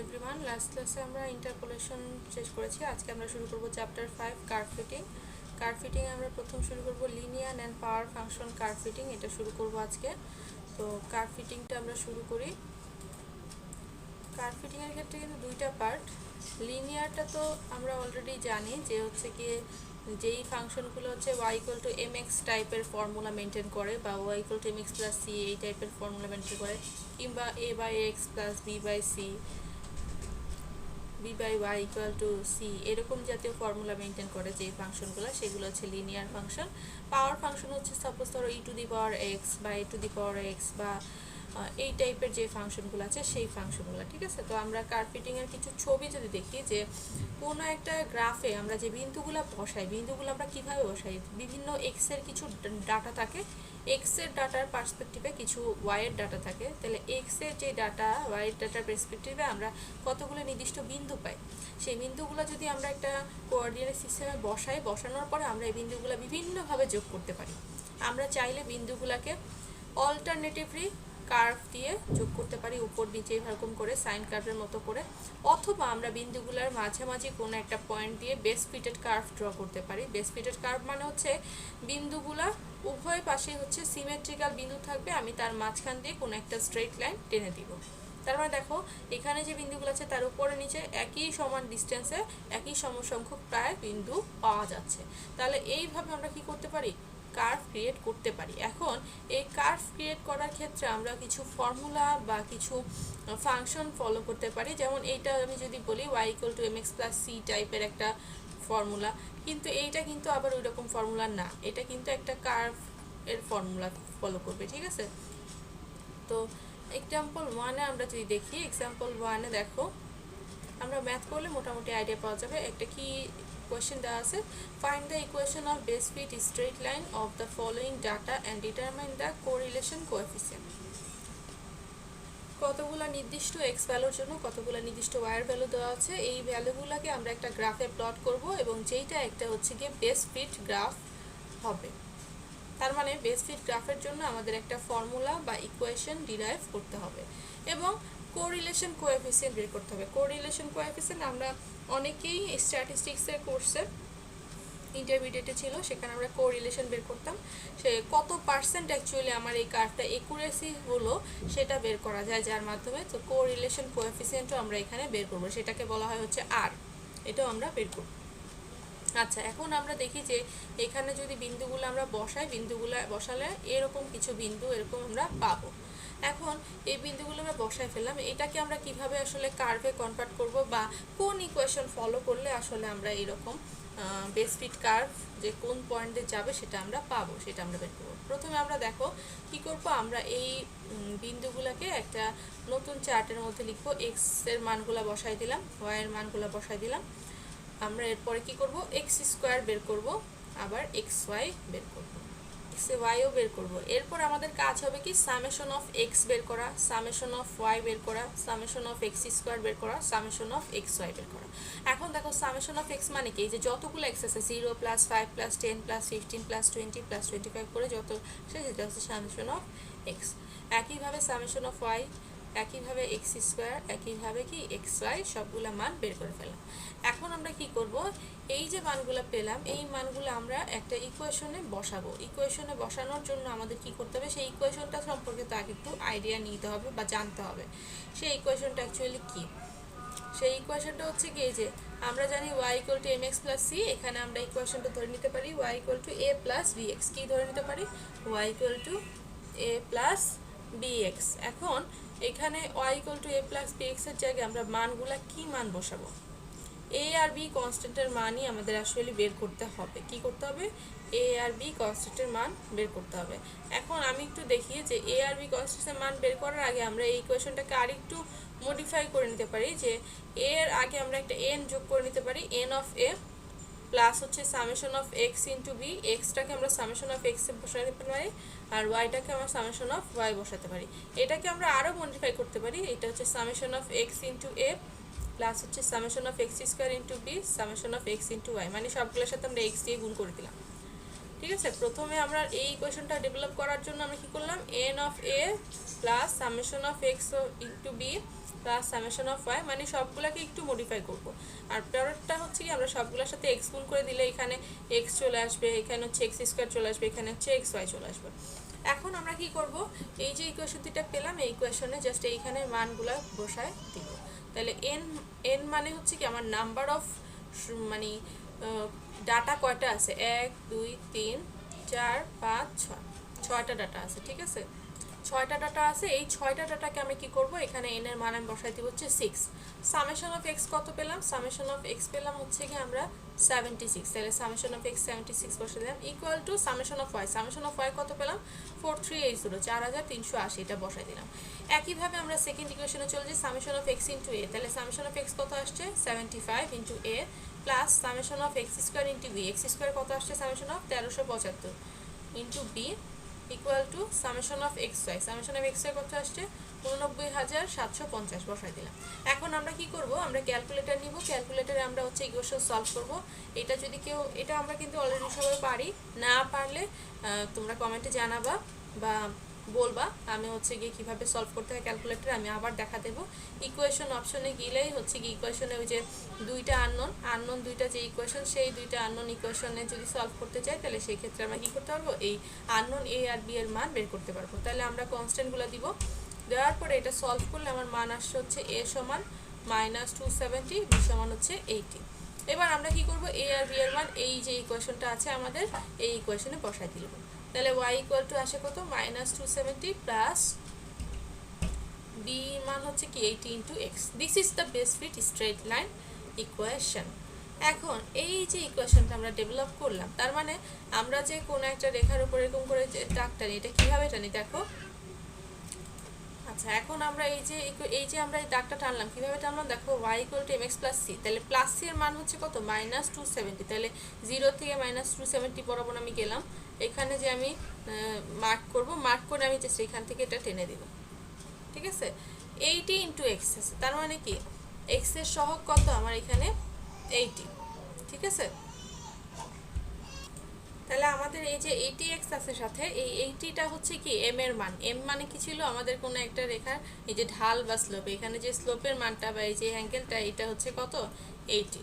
Everyone, last ক্লাসে আমরা interpolation শেষ করেছি। আজকে আমরা শুরু করব chapter 5 curve fitting. Curve fitting আমরা প্রথম শুরু করব linear and power function curve fitting, এটা শুরু করব আজকে। তো কার্ভ ফিটিংটা আমরা শুরু করি। কার্ভ ফিটিংয়ের ক্ষেত্রে কিন্তু দুইটা পার্ট। লিনিয়ারটা তো আমরা অলরেডি জানি যে হচ্ছে কি যেই ফাংশনগুলো হচ্ছে y=mx টাইপের ফর্মুলা মেনটেন করে বা y=mx + c এই টাইপের ফর্মুলা মেনটেন করে, কিংবা a/x + b/c b/y = c এরকম জাতীয় ফর্মুলা মেনটেন করে যে ফাংশনগুলো, সেগুলো হচ্ছে লিনিয়ার ফাংশন। পাওয়ার ফাংশন হচ্ছে সাপোজ ধরো e⁻x বা a⁻x বা এই টাইপের যে ফাংশনগুলো আছে সেই ফাংশনগুলো, ঠিক আছে। তো আমরা কার্ভ ফিটিংয়ের কিছু ছবি যদি দেখি, যে কোনো একটা গ্রাফে আমরা যে বিন্দুগুলো বসাই, বিন্দুগুলো আমরা কীভাবে বসাই, বিভিন্ন এক্সের কিছু ডাটা থাকে, এক্সের ডাটার পার্সপেক্টিভে কিছু ওয়াইয়ের ডাটা থাকে। তাহলে এক্সের যে ডাটা ওয়াইয়ের ডাটার পার্সপেক্টিভে আমরা কতগুলো নির্দিষ্ট বিন্দু পাই। সেই বিন্দুগুলো যদি আমরা একটা কোঅর্ডিনেট সিস্টেমে বসাই, বসানোর পরে আমরা এই বিন্দুগুলো বিভিন্নভাবে যোগ করতে পারি। আমরা চাইলে বিন্দুগুলোকে অল্টারনেটিভলি কার্ভ দিয়ে যোগ করতে পারি, উপর নিচে এরকম করে সাইন কার্ভের মতো করে, অথবা আমরা বিন্দুগুলোর মাঝামাঝি কোনো একটা পয়েন্ট দিয়ে বেস ফিটেড কার্ভ ড্র করতে পারি। বেস ফিটেড কার্ভ মানে হচ্ছে বিন্দুগুলা উভয় পাশে হচ্ছে সিমেট্রিক্যাল বিন্দু থাকবে, আমি তার মাঝখান দিয়ে কোনো একটা স্ট্রেট লাইন টেনে দিব। তার মানে দেখো এখানে যে বিন্দুগুলো আছে তার উপরে নিচে একই সমান ডিস্টেন্সে একই সমসংখ্যক প্রায় বিন্দু পাওয়া যাচ্ছে। তাহলে এইভাবে আমরা কি করতে পারি, কার্ভ ক্রিয়েট করতে পারি। এখন এই কার্ভ ক্রিয়েট করার ক্ষেত্রে আমরা কিছু ফর্মুলা বা কিছু ফাংশন ফলো করতে পারি। যেমন এইটা আমি যদি বলি y=mx + c টাইপের একটা ফর্মুলা, কিন্তু এইটা কিন্তু আবার ওই রকম ফর্মুলা না, এটা কিন্তু একটা কার্ভ এর ফর্মুলা ফলো করবে, ঠিক আছে। তো এক্সাম্পল 1-এ আমরা যদি দেখি, এক্সাম্পল 1-এ দেখো আমরা ম্যাথ করলে মোটামুটি আইডিয়া পাওয়া যাবে। একটা কি কোয়েশ্চেন দেওয়া আছে, find the equation of best fit straight line of the following data and determine the correlation coefficient. কতগুলো নির্দিষ্ট এক্স ভ্যালুর জন্য কতগুলো নির্দিষ্ট ওয়াইয়ের ভ্যালু দেওয়া আছে, এই ভ্যালুগুলোকে আমরা একটা গ্রাফে প্লট করব এবং যেইটা একটা হচ্ছে গিয়ে বেস ফিট গ্রাফ হবে। তার মানে বেস ফিট গ্রাফের জন্য আমাদের একটা ফর্মুলা বা ইকুয়েশন ডিরাইভ করতে হবে এবং কোরিলেশন কোএফিসিয়েন্ট বের করতে হবে। কোরিলেশন কোএফিসিয়েন্ট আমরা অনেকেই স্ট্যাটিস্টিক্সের কোর্সে ইন্টারমিডিয়েটে ছিল, সেখানে আমরা কোরিলেশন বের করতাম, সে কত পার্সেন্ট অ্যাকচুয়ালি আমার এই কার্ভটা একুরেসি হলো সেটা বের করা যায় যার মাধ্যমে। তো কোরিলেশন কোএফিসিয়েন্টও আমরা এখানে বের করবো, সেটাকে বলা হয় হচ্ছে আর, এটাও আমরা বের করব। আচ্ছা, এখন আমরা দেখি যে এখানে যদি বিন্দুগুলো আমরা বসাই, বিন্দুগুলো বসালে এরকম কিছু বিন্দু এরকম আমরা পাবো। এখন এই বিন্দুগুলো আমরা বসাই ফেললাম, এটাকে আমরা কিভাবে আসলে কার্ভে কনভার্ট করব বা কোন ইকুয়েশন ফলো করলে আসলে আমরা এরকম বেস ফিট কার্ভ যে কোন পয়েন্টে যাবে সেটা আমরা পাবো, সেটা আমরা বের করবো। প্রথমে আমরা দেখো কি করব, আমরা এই বিন্দুগুলোকে একটা নতুন চার্টের মধ্যে লিখবো। এক্স এর মানগুলো বসাই দিলাম, ওয়াই এর মানগুলো বসাই দিলাম। আমরা এরপরে কি করব, x² বের করব, আবার xy বের করব, xyও বের করব। এরপর আমাদের কাজ হবে কি, সামেশন অফ x বের করা, সামেশন অফ y বের করা, সামেশন অফ x² বের করা, সামেশন অফ xy বের করা। এখন দেখো সামেশন অফ x মানে কি, যে যতগুলো x আছে 0 + 5 + 10 + 15 + 20 + 25 করে যত, সেটা হচ্ছে সামেশন অফ x। একইভাবে সামেশন অফ y, একইভাবে x², একইভাবে কি xy, সবগুলো মান বের করে ফেলাম। এখন আমরা কি করব, এই যে মানগুলো পেলাম এই মানগুলো আমরা একটা ইকুয়েশনে বসাবো। ইকুয়েশনে বসানোর জন্য আমাদের কি করতে হবে, সেই ইকুয়েশনটা সম্পর্কে তো আগে একটু আইডিয়া নিতে হবে বা জানতে হবে। সেই ইকুয়েশনটা অ্যাকচুয়ালি কি, সেই ইকুয়েশনটা হচ্ছে কি, যে আমরা জানি y=mx + c, এখানে আমরা ইকুয়েশনটা ধরে নিতে পারি y = a + bx। কি ধরে নিতে পারি, y = a + bx। এখন এখানে y = a + bx এর জায়গায় আমরা মানগুলা কি মান বসাবো, a আর b কনস্ট্যান্টের মানই আমাদের আসলে বের করতে হবে। কি করতে হবে, a আর b কনস্ট্যান্টের মান বের করতে হবে। এখন আমি একটু দেখি যে a আর b কনস্ট্যান্টের মান বের করার আগে আমরা এই ইকুয়েশনটাকে আরেকটু মডিফাই করে নিতে পারি, যে a এর আগে আমরা একটা n যোগ করে নিতে পারি, n অফ a প্লাস হচ্ছে summation of x into b। এক্সটাকে আমরা সামেশন অফ x এ বসাতে পারি আর ওয়াইটাকে আমরা সামেশন অফ y বসাতে পারি। এটাকে আমরা আরও মডিফাই করতে পারি, এটা হচ্ছে summation of x into a plus হচ্ছে summation of x² into b summation of x into y, মানে সবগুলোর সাথে আমরা x দিয়ে গুণ করে দিলাম, ঠিক আছে। প্রথমে আমরা এই ইকুয়েশনটা ডেভেলপ করার জন্য আমরা কি করলাম, n of a plus summation of x into b plus summation of y, মানে সবগুলোকে একটু মডিফাই করব। আর পরেরটা হচ্ছে কি আমরা সবগুলোর সাথে এক্স গুণ করে দিলে এখানে এক্স চলে আসবে, এখানে হচ্ছে এক্স স্কোয়ার চলে আসবে, এখানে হচ্ছে এক্স ওয়াই চলে আসবে। এখন আমরা কি করব, এই যে ইকুয়েশন দুইটা পেলাম, এই ইকুয়েশনে জাস্ট এইখানে মানগুলো বসায় দিব। তাহলে এন এন মানে হচ্ছে কি আমার নাম্বার অফ মানে ডাটা কয়টা আছে, 1 2 3 4 5 6, 6টা ডাটা আছে, ঠিক আছে, 6টা ডাটা আছে। এই 6টা ডাটাকে আমি কি করব, এখানে এন এর মান আমি বসাই দিব হচ্ছে 6। সামেশন অফ এক্স কত পেলাম, সামেশন অফ এক্স পেলাম হচ্ছে কি আমরা 76, তাহলে সামেশন অফ এক্স 76 বসে দিলাম equal to summation of y, summation of y কত পেলাম 4380, 4380, এটা বসাই দিলাম। একইভাবে আমরা সেকেন্ড ইকুয়েশনে চলে যাই, summation of x into a, তাহলে সামেশন অফ এক্স কত আসছে 75 into a plus summation of x square into b, x square কত আসছে summation of 1375 into b equal to summation of x y, summation of x y কত আসছে 89750 বসাই দিলাম। এখন আমরা কি করব, আমরা ক্যালকুলেটর নিব, ক্যালকুলেটরে আমরা হচ্ছে ইকুয়েশন সলভ করব। এটা যদি কেউ, এটা আমরা কিন্তু অলরেডি সবাই পারি, না পারলে তোমরা কমেন্টে জানাবা বা বলবা, আমি হচ্ছে গিয়ে কীভাবে সলভ করতে হয় ক্যালকুলেটরে আমি আবার দেখা দেবো। ইকুয়েশন অপশনে গেলেই হচ্ছে কি ইকুয়েশনে ওই যে দুইটা আননোন দুইটা যে ইকুয়েশন, সেই দুইটা আননোন ইকুয়েশনে যদি সলভ করতে চাই তাহলে সেই ক্ষেত্রে আমরা কী করতে পারবো, এই আননোন এ আর বি এর মান বের করতে পারবো। তাহলে আমরা কনস্ট্যান্টগুলো দিব, দেওয়ার পরে এটা সলভ করলে আমার মান আসছে হচ্ছে এ সমান -270, বি সমান হচ্ছে 80। এবার আমরা কি করব, এ আর বি এর মান এই যে ইকুয়েশনটা আছে আমাদের এই ইকুয়েশনে বসাই দিব। তাহলে y ইকুয়াল টু আসে কত -270 প্লাস বি মান হচ্ছে কি 80 into x. This is the best fit straight line equation. এখন এই যে ইকুয়েশনটা আমরা ডেভেলপ করলাম, তার মানে আমরা যে কোনো একটা রেখার উপর এরকম করে যে দাগ টানি, এটা কীভাবে টানি দেখো। আচ্ছা, এখন আমরা এই যে আমরা এই দাগটা টানলাম, কীভাবে টানলাম দেখো, y equal to mx plus c, তাহলে প্লাস সি এর মান হচ্ছে কত -270, তাহলে 0 থেকে -270 বরাবর আমি গেলাম। এখানে যে আমি মার্ক করব, মার্ক করে আমি জাস্ট এখান থেকে এটা টেনে দিব, ঠিক আছে। 80 ইন্টু এক্স আছে, তার মানে কি এক্স এর সহগ কত আমার এখানে 80, ঠিক আছে। তাহলে আমাদের এই যে 80x আছে সাথে, এই 80টা হচ্ছে কি m এর মান। m মানে কি ছিল, আমাদের কোনো একটা রেখার এই যে ঢাল বা স্লোপ, এখানে যে স্লোপের মানটা বা এই যে অ্যাঙ্গেলটা, এটা হচ্ছে কত 80।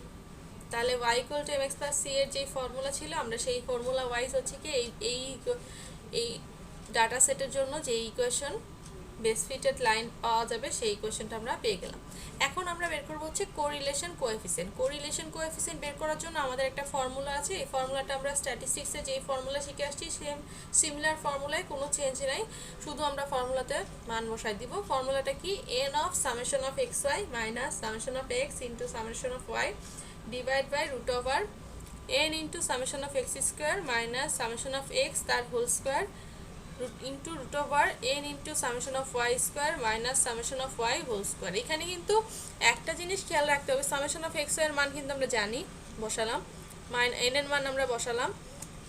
তাহলে y equal to mx plus c এর যে ফর্মুলা ছিল, আমরা সেই ফর্মুলা ওয়াইজ হচ্ছে কি এই ডাটা সেটের জন্য যে ইকুয়েশন বেস ফিটেড লাইন পাওয়া যাবে, সেই ইকুয়েশনটা আমরা পেয়ে গেলাম। এখন আমরা বের করব হচ্ছে কোরিলেশন কোএফিসিয়েন্ট। কোরিলেশন কোএফিসিয়েন্ট বের করার জন্য আমাদের একটা ফর্মুলা আছে, এই ফর্মুলাটা আমরা স্ট্যাটিস্টিক্সে যেই ফর্মুলা শিখে আসছি সেম সিমিলার ফর্মুলায়, কোনো চেঞ্জ নাই, শুধু আমরা ফর্মুলাতে মান বসাই দিব। ফর্মুলাটা কি, n of summation of x y minus summation of x into summation of y divide by root over n into summation of x square minus summation of x তার whole square into root over n into summation of y square minus summation of y whole square. এখানে কিন্তু একটা জিনিস খেয়াল রাখতে হবে, summation of x এর মান কিন্তু আমরা জানি, বসালাম, এন এর মান আমরা বসালাম,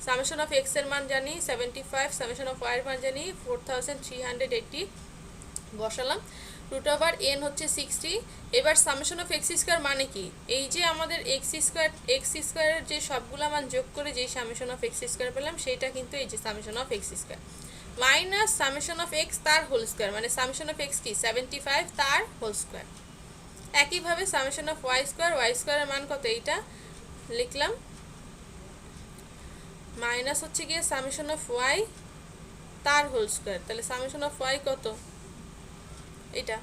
সামেশন অফ এক্স এর মান জানি 75, সামেশন অফ ওয়াই এর মান জানি 4380 বসালাম, রুট ওভার এন হচ্ছে 60। এবার সামেশন অফ এক্স স্কোয়ার মানে কি, এই যে আমাদের এক্স স্কোয়ারের যে সবগুলা মান যোগ করে যেই সামেশন অফ এক্স স্কোয়ার পেলাম, সেইটা কিন্তু এই যে summation of x square minus summation of x তার হোল স্কোয়ার, মানে সামেশন অফ এক্স কি 75 তার হোল স্কোয়ার। একইভাবে সামেশন অফ ওয়াই স্কোয়ারের মান কত, এইটা লিখলাম, মাইনাস হচ্ছে গিয়ে সামেশন অফ ওয়াই তার হোল স্কোয়ার, তাহলে সামেশন অফ ওয়াই কত, এটা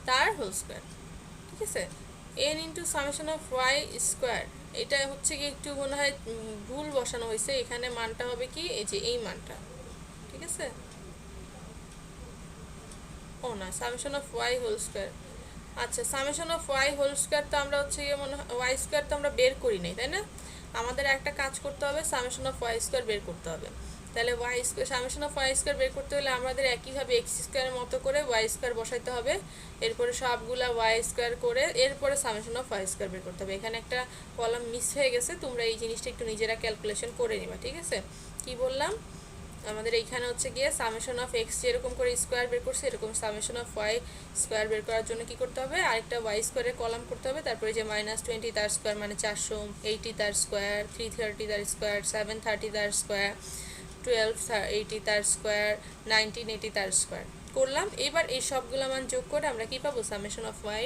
তার হোল স্কোয়ার, ঠিক আছে। N into summation of y square, এটা হচ্ছে কি একটু মনে হয় ভুল বসানো হয়েছে, এখানে মানটা হবে কি এই যে এই মানটা, ঠিক আছে, ও না, summation of y whole square. আচ্ছা, summation of y whole square তো আমরা হচ্ছে গিয়ে মনে হয় ওয়াই স্কোয়ার তো আমরা বের করি নাই, তাই না, আমাদের একটা কাজ করতে হবে, সামেশন অফ ওয়াই স্কোয়ার বের করতে হবে। তাহলে y square, summation of y square বের করতে হলে আমাদের একইভাবে এক্স স্কোয়ারের মতো করে ওয়াই স্কোয়ার বসাইতে হবে, এরপরে সবগুলা ওয়াই স্কোয়ার করে এরপরে সামেশন অফ ওয়াই স্কোয়ার বের করতে হবে। এখানে একটা কলাম মিস হয়ে গেছে, তোমরা এই জিনিসটা একটু নিজেরা ক্যালকুলেশন করে নিবা, ঠিক আছে। কি বললাম, আমাদের এইখানে হচ্ছে গিয়ে সামেশন অফ এক্স যেরকম করে স্কোয়ার বের করছে, এরকম সামেশন অফ ওয়াই স্কোয়ার বের করার জন্য কি করতে হবে, আরেকটা ওয়াই স্কোয়ারের কলাম করতে হবে, তারপরে যে -20 তার স্কোয়ার মানে 480 তার স্কোয়ার, 330 তার স্কোয়ার, 730 তার স্কোয়ার, 1280 তার স্কোয়ার, 1980 তার স্কোয়ার করলাম। এবার এই সবগুলো মান যোগ করে আমরা কি পাবো, সামেশন অফ ওয়াই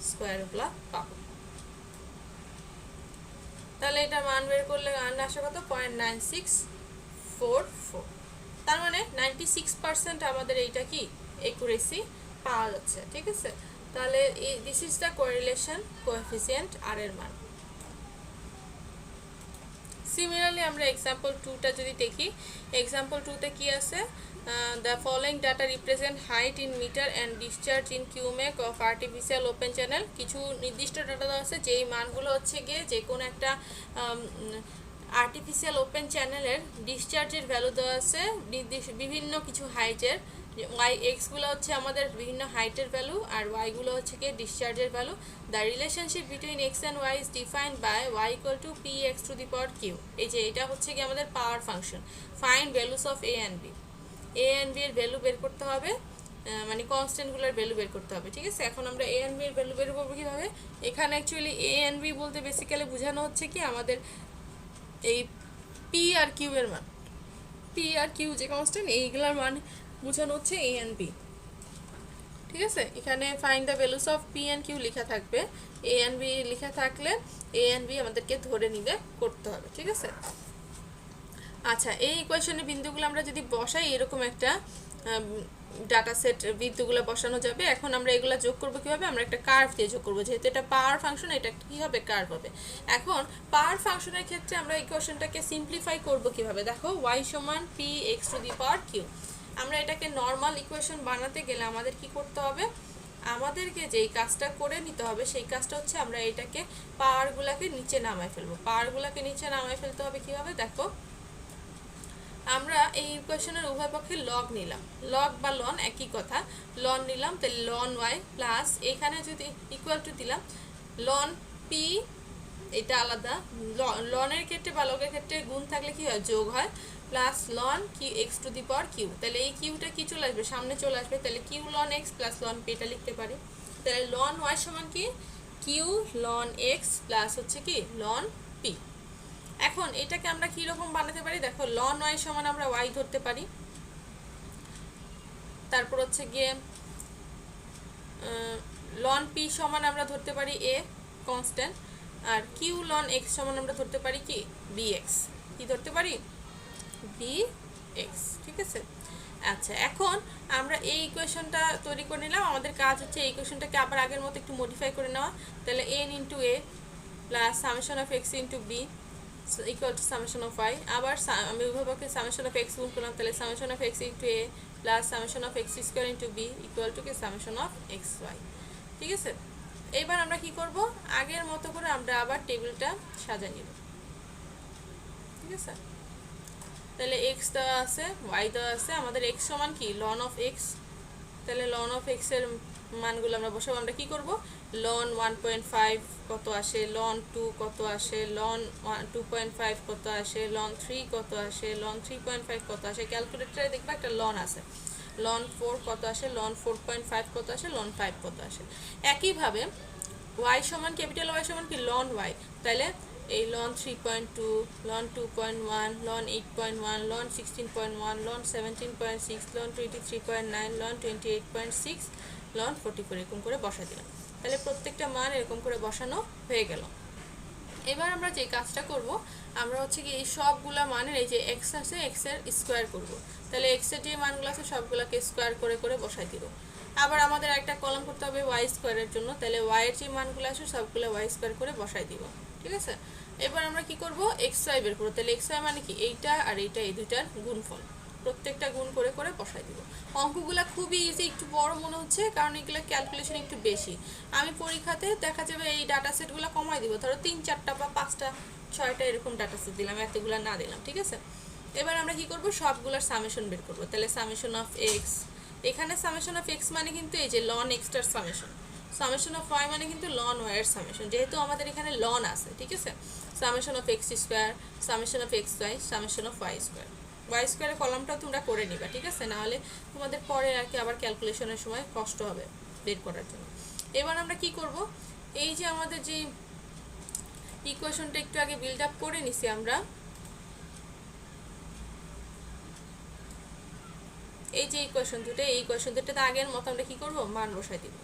স্কোয়ারগুলো পাবো। তাহলে এটা মান বের করলে মান আসে কত, 0.9644। তার মানে 96% আমাদের এইটা কি একুরেসি পাওয়া যাচ্ছে, ঠিক আছে। তাহলে this is the correlation coefficient আর এর মান। সিমিলারলি আমরা এক্সাম্পল 2টা যদি দেখি, এক্সাম্পল 2তে কি আছে, the following data represent height in metre and discharge in cumec of artificial open channel. কিছু নির্দিষ্ট ডাটা দেওয়া আছে, যেই মানগুলো হচ্ছে গিয়ে যে কোনো একটা আর্টিফিশিয়াল ওপেন চ্যানেলের ডিসচার্জের ভ্যালু দেওয়া আছে বিভিন্ন কিছু হাইটের। ওয়াই এক্সগুলো হচ্ছে আমাদের বিভিন্ন হাইটের ভ্যালু, আর ওয়াইগুলো হচ্ছে কি ডিসচার্জের value. The relationship between x and y is defined by y equal to p x to the power q. এই যে এটা হচ্ছে কি আমাদের power function. Find values of a and b. A and b এর ভ্যালু বের করতে হবে, মানে কনস্ট্যান্টগুলোর ভ্যালু বের করতে হবে, ঠিক আছে। এখন আমরা এ অ্যান্ড বি এর ভ্যালু বের করবো কীভাবে, এখানে অ্যাকচুয়ালি এ অ্যান্ড বি বলতে বেসিক্যালি বোঝানো হচ্ছে কি আমাদের এই পি আর কিউ এর মান, পি আর কিউ যে কনস্ট্যান্ট এইগুলোর মান বোঝানো হচ্ছে এ অ্যান্ড বি, ঠিক আছে। এখানে find the values of p and q লেখা থাকবে, এ অ্যান্ড বি লেখা থাকলে এ অ্যান্ড বি আমাদেরকে ধরে নিলে করতে হবে, ঠিক আছে। আচ্ছা, এই ইকুয়েশনের বিন্দুগুলো আমরা যদি বসাই, এরকম একটা ডাটা সেট বিন্দুগুলো বসানো যাবে। এখন আমরা এগুলো যোগ করবো কীভাবে, আমরা একটা কার্ভ দিয়ে যোগ করবো, যেহেতু এটা পাওয়ার ফাংশন, এটা কী হবে, কার্ভ হবে। এখন পাওয়ার ফাংশনের ক্ষেত্রে আমরা ইকুয়েশনটাকে সিম্পলিফাই করবো কীভাবে, দেখো ওয়াই সমান p x to the power q. আমরা এটাকে নর্মাল ইকুয়েশন বানাতে গেলে আমাদের কি করতে হবে, আমাদেরকে যেই কাজটা করে নিতে হবে সেই কাজটা হচ্ছে আমরা এটাকে পাওয়ারগুলোকে নিচে নামায় ফেলবো। পাওয়ারগুলোকে নিচে নামায় ফেলতে হবে কীভাবে, দেখো আমরা এই ইকুয়েশনের উভয় পক্ষে লগ নিলাম, লগ বা লন একই কথা, লন নিলাম, তাহলে লন ওয়াই প্লাস এখানে যদি ইকুয়াল টু দিলাম লন পি, এটা আলাদা, লনের ক্ষেত্রে বা লগের ক্ষেত্রে গুণ থাকলে কি হয়, যোগ হয়, প্লাস লন কি x to the power q. তাহলে এই কিউটা কি চলে আসবে, সামনে চলে আসবে, তাহলে q ln x plus ln p এটা লিখতে পারি। তাহলে লন ওয়াই সমান কি, কিউ লন এক্স প্লাস হচ্ছে কি লন পি। এখন এটাকে আমরা কি রকম বানাতে পারি, দেখো লন ওয়াই সমান আমরা ওয়াই ধরতে পারি, তারপর হচ্ছে গিয়ে লন পি সমান আমরা ধরতে পারি এ কনস্ট্যান্ট, আর কিউ লন এক্স সমান আমরা ধরতে পারি কি বি এক্স, কি ধরতে পারি বি এক্স, ঠিক আছে। আচ্ছা, এখন আমরা এই ইকুয়েশনটা তৈরি করে নিলাম, আমাদের কাজ হচ্ছে এই ইকুয়েশনটাকে আবার আগের মতো একটু মডিফাই করে নেওয়া। তাহলে n into a plus summation of x into b equal to summation of y. আবার আমি উভয়পক্ষে সামেশন অফ এক্স গুণ করলাম, তাহলে summation of x into a plus summation of x square into b equal to কি summation of x y, ঠিক আছে। এইবার আমরা কি করব, আগের মতো করে আমরা আবার টেবিলটা সাজিয়ে নিব, ঠিক আছে। তাহলে এক্স দেওয়া আছে, ওয়াই দেওয়া আছে, আমাদের এক্স সমান কি লন অফ এক্স, তাহলে লন অফ এক্স এর মানগুলো আমরা বসাবো। আমরা কি করব, লন 1.5 কত আসে, লন 2 কত আসে, লন 2.5 কত আসে, লন 3 কত আসে, লন 3.5 কত আসে, ক্যালকুলেটরে দেখবা একটা লন আছে, লন 4 কত আসে, লন 4.5 কত আসে, লন 5 কত আসে। একইভাবে ওয়াই সমান ক্যাপিটাল ওয়াই সমান কি লন ওয়াই, তাহলে এই ln 3.2, ln 2.1, ln 8.1, ln 16.1, ln 17.6, ln 23.9, ln 28.6, ln 44 এরকম করে বসা দিলাম। তাহলে প্রত্যেকটা মান এরকম করে বসানো হয়ে গেল। এবার আমরা যে কাজটা করব, আমরা হচ্ছে কি এই সবগুলা মানের এই যে এক্স আছে এক্স এর স্কোয়ার করব। তাহলে এক্স এর যে মানগুলো আছে সবগুলোকে স্কোয়ার করে করে বসাই দিব। আবার আমাদের একটা কলাম করতে হবে ওয়াই স্কোয়ারের জন্য, তাহলে ওয়াই এর যে মানগুলো আছে সবগুলো ওয়াই স্কোয়ার করে বসাই দিব, ঠিক আছে। এবার আমরা কি করব, এক্স ওয়াই বের করব। তাহলে এক্স ওয়াই মানে কি এইটা আর এইটা, এই দুইটার গুণফল, প্রত্যেকটা গুণ করে করে বসাই দিব। অঙ্কগুলো খুবই ইজি, একটু বড় মনে হচ্ছে কারণ এগুলো ক্যালকুলেশন একটু বেশি। আমি পরীক্ষাতে দেখা যাবে এই ডাটা সেটগুলো কমাই দিব, ধরো 3, 4টা বা 5টা 6টা এরকম ডাটা সেট দিলাম, এতগুলো না দিলাম, ঠিক আছে। এবার আমরা কি করব, সবগুলোর সামেশন বের করব। তাহলে সামেশন অফ এক্স, এখানে সামেশন অফ এক্স মানে কিন্তু এই যে লন এক্সটার সামেশন, সামেশন অফ ওয়াই মানে কিন্তু লন ওয়াই এর সামেশন, যেহেতু আমাদের এখানে লন আছে, ঠিক আছে। Summation of x square, summation of x y, summation of y square. Y স্কোয়ারের কলামটাও তোমরা করে নিবা, ঠিক আছে, নাহলে তোমাদের পরে আর কি আবার ক্যালকুলেশনের সময় কষ্ট হবে বের করার জন্য। এবার আমরা কি করব, এই যে আমাদের যে ইকুয়েশনটা একটু আগে বিল্ড আপ করে নিছি আমরা, এই যে ইকুয়েশন দুটো, এই ইকুয়েশন দুটোতে আগের মতো আমরা কি করব, মান বসাই দিব।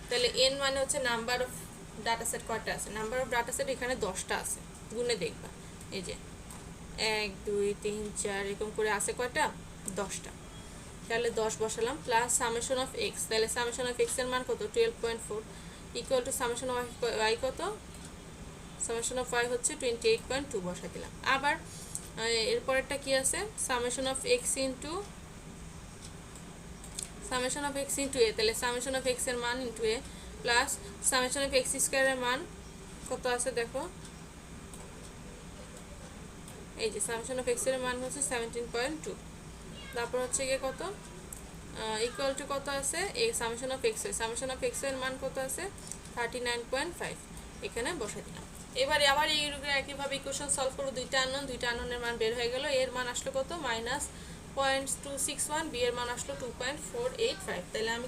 তাহলে এন মানে হচ্ছে নাম্বার অফ ডাটা সেট কয়টা আছে, নাম্বার অফ ডাটা সেট এখানে 10টা আছে, গুনে দেখবা এই যে 1 2 3 4 এরকম করে আছে কয়টা, 10টা। তাহলে 10 বসালাম প্লাস সামেশন অফ এক্স, তাহলে সামেশন অফ এক্স এর মান কত 12.4 equal to summation of y কত, সামেশন অফ ওয়াই হচ্ছে 28.2 বসাই দিলাম। আবার এরপরেরটা কি আছে, summation of x into summation of x into a, তাহলে সামেশন অফ এক্স এর মান into a plus summation of x স্কোয়ারের মান কত আছে দেখো, এই যে সামেশন অফ এক্স এর মান হচ্ছে 17.2, তারপর হচ্ছে গিয়ে কত ইকুয়াল টু কত আছে এই summation of x, summation of x এর মান কত আছে 39.5, এখানে বসাই দিলাম। এবারে আবার এই একইভাবে ইকুয়েশন সলভ করবো, দুইটা আননোনের মান বের হয়ে গেল, এর মান আসলো কত -0.261, বি এর মান আসলো 2.485। তাহলে আমি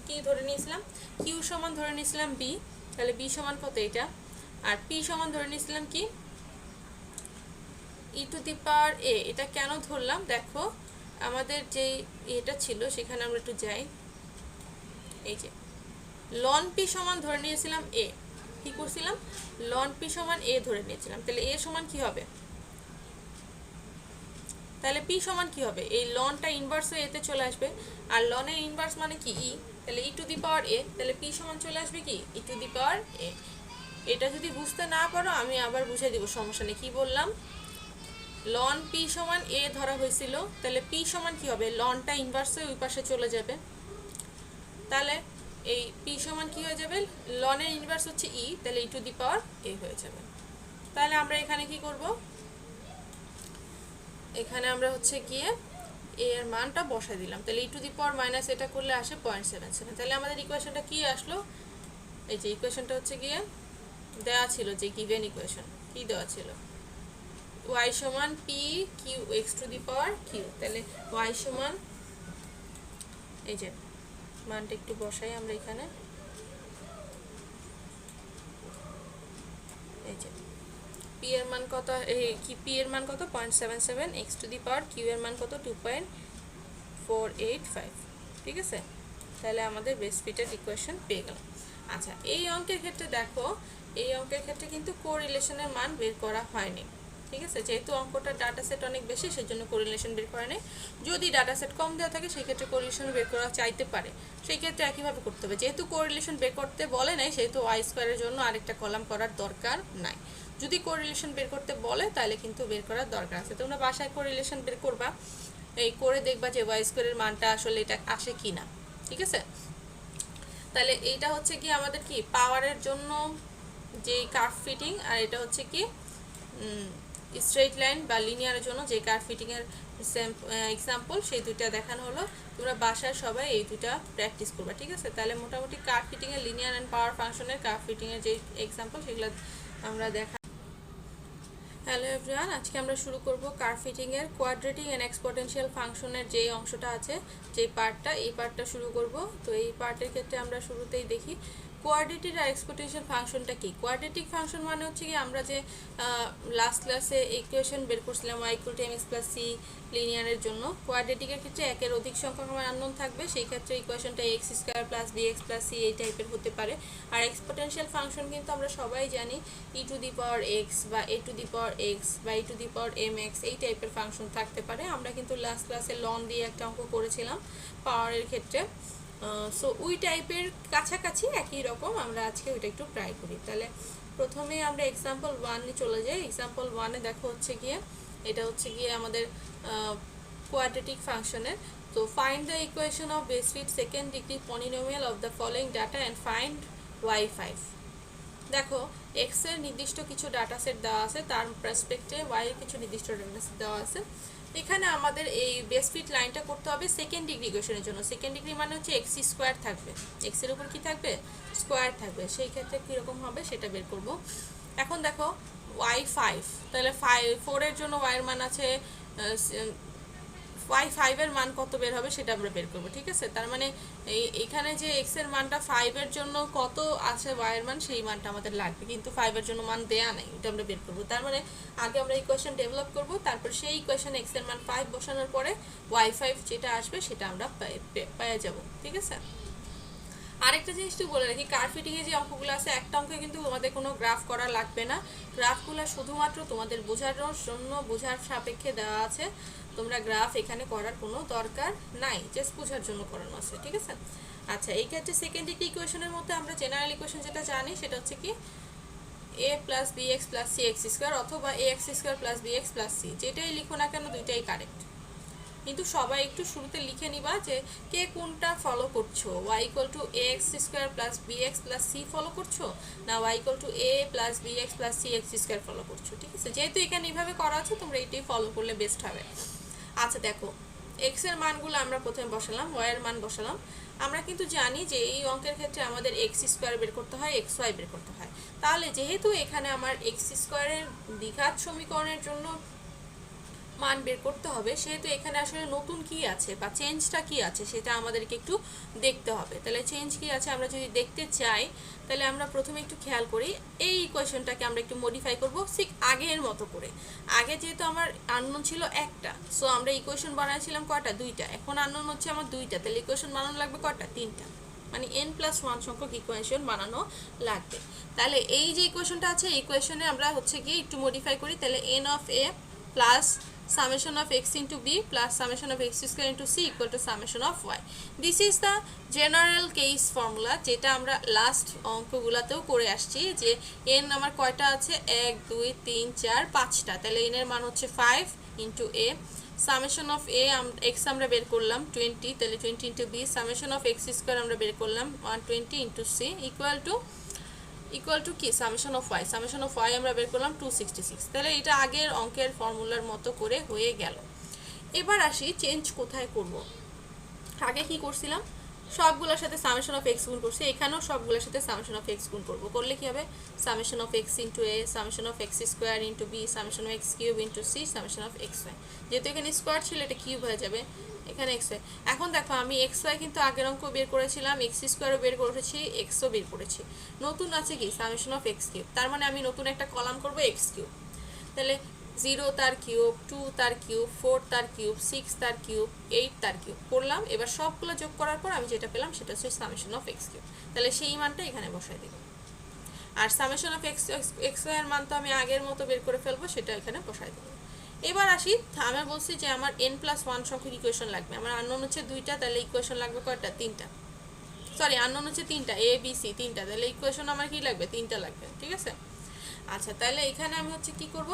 কি ধরে নিয়েছিলাম, কিউ সমান ধরে নিয়েছিলাম বি, তাহলে বি সমান কত এটা, আর পি সমান ধরে নিয়েছিলাম কি ই টু দি পাওয়ার এ। এটা কেন ধরলাম দেখো, আমাদের যে এটা ছিল সেখানে আমরা একটু যাই, এই যে লন পি সমান ধরে নিয়েছিলাম এ, কি করছিলাম লন পি সমান এ ধরে নিয়েছিলাম, তাহলে এ সমান কি হবে, তাহলে পি সমান কি হবে, এই লনটা ইনভার্স হয়ে এতে চলে আসবে, আর লনের ইনভার্স মানে কি ই, তাহলে ই টু দি পাওয়ার এ, তাহলে পি সমান চলে আসবে কি ই টু দি পাওয়ার এ। এটা যদি বুঝতে না পারো আমি আবার বুঝিয়ে দিব, সমস্যা নেই। কি বললাম, লন পি সমান এ ধরা হয়েছিল, তাহলে পি সমান কি হবে, লনটা ইনভার্স হয়ে ওই পাশে চলে যাবে, তাহলে এই পি সমান কি হয়ে যাবে, লনের ইনভার্স হচ্ছে ই, তাহলে ই টু দি পাওয়ার এ হয়ে যাবে। তাহলে আমরা এখানে কি করব, এখানে আমরা হচ্ছে গিয়ে এ এর মানটা বসাই দিলাম, তাহলে ই টু দি পাওয়ার মাইনাস এটা করলে আসে 0.77। তাহলে আমাদের ইকুয়েশনটা কি আসলো, এই যে ইকুয়েশনটা হচ্ছে গিয়ে দেওয়া ছিল, যে গিভেন ইকুয়েশন কি দেওয়া ছিল, y সমান p q x to the power q, তাহলে y সমান এই যে মানটা একটু বসাই আমরা এখানে, এই যে পি এর মান কত, এই কি পি এর মান কত 0.77, x to the power q এর মান কত 2.485, ঠিক আছে। তাহলে আমাদের বেস ফিটের ইকুয়েশন পেয়ে গেলাম। আচ্ছা, এই অঙ্কের ক্ষেত্রে দেখো, এই অঙ্কের ক্ষেত্রে কিন্তু কোরিলেশনের মান বের করা হয়নি, ঠিক আছে, যেহেতু অঙ্কটা ডাটা সেট অনেক বেশি সেজন্য কোরিলেশন বের করা নেই। যদি ডাটা সেট কম দেওয়া থাকে সেই ক্ষেত্রে কোরিলেশন বের করা চাইতে পারে, সেই ক্ষেত্রে একইভাবে করতে হবে। যেহেতু কোরিলেশন বের করতে বলে নাই সেহেতু ওয়াই স্কোয়ারের জন্য আরেকটা কলাম করার দরকার নাই। যদি কোরিলেশন বের করতে বলে তাহলে কিন্তু বের করার দরকার আছে। তোমরা বাসায় কোরিলেশন বের করবা, এই করে দেখবা যে ওয়াই স্কোয়ারের মানটা আসলে এটা আসে কি না, ঠিক আছে। তাহলে এইটা হচ্ছে কি আমাদের কি পাওয়ারের জন্য যে কার্ভ ফিটিং, আর এটা হচ্ছে কি স্ট্রেট লাইন বা লিনিয়ারের জন্য যে কার্ভ ফিটিং এর এক্সাম্পল, সেই দুইটা দেখানো হলো। তোমরা বাসায় সবাই এই দুইটা প্র্যাকটিস করবা, ঠিক আছে। তাহলে মোটামুটি কার্ভ ফিটিং এর লিনিয়ার অ্যান্ড পাওয়ার ফাংশনের কার্ভ ফিটিং এর যে এক্সাম্পল সেগুলো আমরা দেখা। হ্যালো এভরিওয়ান, আজকে আমরা শুরু করব কার্ভ ফিটিং এর কোয়াড্রেটিক এন্ড এক্সপোনেনশিয়াল ফাংশনের যে অংশটা আছে, যে পার্টটা, এই পার্টটা শুরু করব। তো এই পার্টের ক্ষেত্রে আমরা শুরুতেই দেখি কোয়াড্রেটিক আর এক্সপোনেনশিয়াল ফাংশনটা কি। কোয়াড্রেটিক ফাংশন মানে হচ্ছে কি আমরা যে লাস্ট ক্লাসে ইকুয়েশন বের করছিলাম y = mx + c লিনিয়ারের জন্য, কোয়াড্রেটিকের ক্ষেত্রে একের অধিক সংখ্যক আননোন থাকবে, সেই ক্ষেত্রে ইকুয়েশনটা x² + bx + c এই টাইপের হতে পারে। আর এক্সপোনেনশিয়াল ফাংশন কিন্তু আমরা সবাই জানি e to the power x বা a two the power x বা e to the power mx এই টাইপের ফাংশন থাকতে পারে। আমরা কিন্তু লাস্ট ক্লাসে লন দিয়ে একটা অঙ্ক করেছিলাম পাওয়ারের ক্ষেত্রে, সো ওই টাইপের কাছাকাছি একই রকম আমরা আজকে ওইটা একটু ট্রাই করি। তাহলে প্রথমে আমরা এক্সাম্পল 1 এ চলে যাই। এক্সাম্পল 1 এ দেখো হচ্ছে গিয়ে এটা হচ্ছে গিয়ে আমাদের কোয়াড্রেটিক ফাংশনের। তো find the equation of best fit second degree polynomial of the following data and find y5। দেখো x এর নির্দিষ্ট কিছু ডাটা সেট দেওয়া আছে, তার পার্সপেক্টিভে y এর কিছু নির্দিষ্ট ডাটা সেট দেওয়া আছে। এখানে আমাদের এই বেস ফিট লাইনটা করতে হবে সেকেন্ড ডিগ্রি ইকুয়েশনের জন্য। সেকেন্ড ডিগ্রি মানে হচ্ছে x² থাকবে, x এর উপর কি থাকবে স্কোয়ার থাকবে, সেই ক্ষেত্রে কীরকম হবে সেটা বের করব। এখন দেখো y5, তাহলে 4 এর জন্য y এর মান আছে y5 এর মান কত বের হবে সেটা আমরা বের করব, ঠিক আছে। তার মানে এখানে যে x এর মানটা 5 এর জন্য কত আছে y এর মান সেই মানটা আমাদের লাগবে, কিন্তু 5 এর জন্য মান দেয়া নাই, এটা আমরা বের করব। তার মানে আগে আমরা ইকুয়েশন ডেভেলপ করব, তারপর সেই ইকুয়েশনে x এর মান 5 বসানোর পরে y5 যেটা আসবে সেটা আমরা পেয়ে যাব, ঠিক আছে। আরেকটা জিনিস তুই বলে রাখি, কার ফিটিং এ যে অঙ্কগুলো আছে একটা অঙ্কে কিন্তু তোমাদের কোনো গ্রাফ করা লাগবে না, গ্রাফগুলো শুধুমাত্র তোমাদের বোঝানোর জন্য, বোঝার সাপেক্ষে দেওয়া আছে, তোমরা গ্রাফ এখানে করার কোনো দরকার নাই, জাস্ট বোঝার জন্য করানো আছে, ঠিক আছে। আচ্ছা, এই ক্ষেত্রে সেকেন্ড ইকুয়েশনের মধ্যে আমরা জেনারেল ইকুয়েশন যেটা জানি সেটা হচ্ছে কি a plus bx plus c x square অথবা ax square plus bx plus c, যেটাই লিখো না কেন দুইটাই কারেক্ট। কিন্তু সবাই একটু শুরুতে লিখে নিবা যে কে কোনটা ফলো করছো, y equal two ax square plus bx plus c follow করছো, না y equal two a plus bx plus c x square follow করছো, ঠিক আছে। যেহেতু এখানে এইভাবে করা আছে তোমরা এটাই ফলো করলে বেস্ট হবে। আচ্ছা দেখো, x এর মানগুলো আমরা প্রথমে বসালাম, y এর মান বসালাম। আমরা কিন্তু জানি যে এই অঙ্কের ক্ষেত্রে আমাদের x স্কোয়ার বের করতে হয়, xy বের করতে হয়। তাহলে যেহেতু এখানে আমার x স্কোয়ারের দ্বিঘাত সমীকরণের জন্য মান বের করতে হবে, সেহেতু এখানে আসলে নতুন কি আছে বা চেঞ্জটা কি আছে সেটা আমাদেরকে একটু দেখতে হবে। তাহলে চেঞ্জ কি আছে আমরা যদি দেখতে চাই, তাহলে আমরা প্রথমে একটু খেয়াল করি, এই ইকুয়েশনটাকে আমরা একটু মডিফাই করব ঠিক আগের মতো করে। আগে যেহেতু আমার আননোন ছিল একটা, সো আমরা ইকুয়েশন বানাইছিলাম কয়টা, দুইটা, এখন আননোন হচ্ছে আমার দুইটা, তাহলে ইকুয়েশন বানানো লাগবে কয়টা, তিনটা, মানে n+1 সংখ্যক ইকুয়েশন বানানো লাগবে। তাহলে এই যে ইকুয়েশনটা আছে এই ইকুয়েশনে আমরা হচ্ছে গিয়ে একটু মডিফাই করি, তাহলে n of a plus summation of x into b plus summation of x square into c equal to summation of y. This is the general case formula, যেটা আমরা লাস্ট অঙ্কগুলোতেও করে আসছি, যে n আমার কয়টা আছে, 1 2 3 4 5টা, তাহলে n এর মান হচ্ছে 5 into a, summation of a x আমরা বের করলাম 20, তাহলে 20 into b, summation of x square আমরা বের করলাম 120 into c ইকুয়াল টু কি, সামেশন অফ y আমরা বের করলাম 266। তাহলে এটা আগের অঙ্কের ফর্মুলার মতো করে হয়ে গেল। এবার আসি চেঞ্জ কোথায় করব। আগে কি করছিলাম, সবগুলোর সাথে সামেশন অফ এক্স গুণ করছি, এখানেও সবগুলোর সাথে সামেশন অফ এক্স গুণ করবো, করলে কি হবে, summation of x into a, summation of x square into b, summation of x cube into c, summation of x y. যেহেতু এখানে স্কোয়ার ছিল এটা কিউব হয়ে যাবে, এখানে এক্স ওয়াই। এখন দেখো আমি এক্স ওয়াই কিন্তু আগের অঙ্ক বের করেছিলাম, এক্স স্কোয়ারও বের করেছি, এক্সও বের করেছি, নতুন আছে কি সামেশন অফ এক্স কিউব, তার মানে আমি নতুন একটা কলাম করবো এক্স কিউব। তাহলে 0 তার কিউব, 2 তার কিউব, 4 তার কিউব, 6 তার কিউব, 8 তার কিউব করলাম। এবার সবগুলো যোগ করার পর আমি যেটা পেলাম সেটা হচ্ছে সামেশন অফ এক্স কিউব, তাহলে সেই মানটা এখানে বসাই দিব। আর সামেশন অফ এক্স এর মান তো আমি আগের মতো বের করে ফেলবো, সেটা এখানে বসাই দেবো। এবার আসি, আমি বলছি যে আমার n+1 সংখ্যক ইকুয়েশন লাগবে, আমার আননোন হচ্ছে দুইটা, তাহলে ইকুয়েশন লাগবে কয়টা, তিনটা, সরি আননোন হচ্ছে তিনটা, এ বি সি তিনটা, তাহলে ইকুয়েশন আমার কি লাগবে, তিনটা লাগবে, ঠিক আছে। আচ্ছা, তাহলে এখানে আমি হচ্ছে কি করব,